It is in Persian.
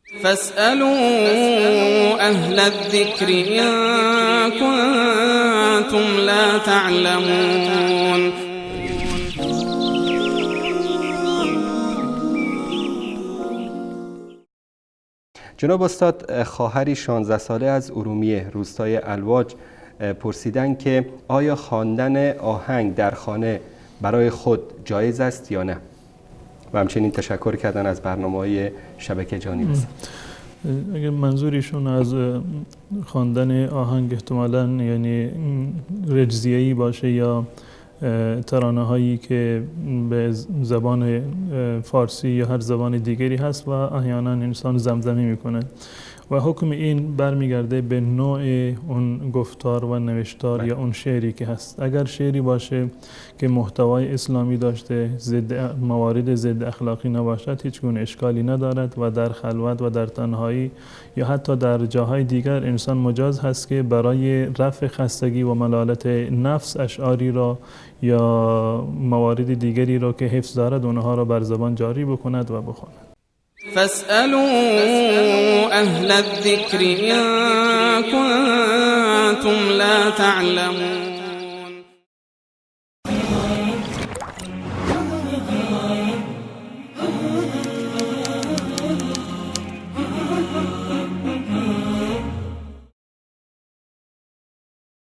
فاسألوا أهل الذكر إن كنتم لا تعلمون. جناب استاد، خواهری 16 ساله از ارومیه روستای الواج پرسیدن که آیا خواندن آهنگ در خانه برای خود جایز است یا نه؟ و همچنین تشکر کردن از برنامه‌های شبکه جانی بزن. اگر منظورشون از خواندن آهنگ احتمالاً یعنی رجزیه‌ای باشه یا ترانه هایی که به زبان فارسی یا هر زبان دیگری هست و احیانا انسان زمزمه میکنه و حکم این برمیگرده به نوع اون گفتار و نوشتار یا اون شعری که هست. اگر شعری باشه که محتوای اسلامی داشته، موارد ضد اخلاقی نباشد، هیچ گونه اشکالی ندارد و در خلوت و در تنهایی یا حتی در جاهای دیگر انسان مجاز هست که برای رفع خستگی و ملالت نفس اشعاری را یا موارد دیگری را که حفظ دارد اونها را بر زبان جاری بکند و بخواند. فاسألوا أهل الذكر إن كنتم لا تعلمون.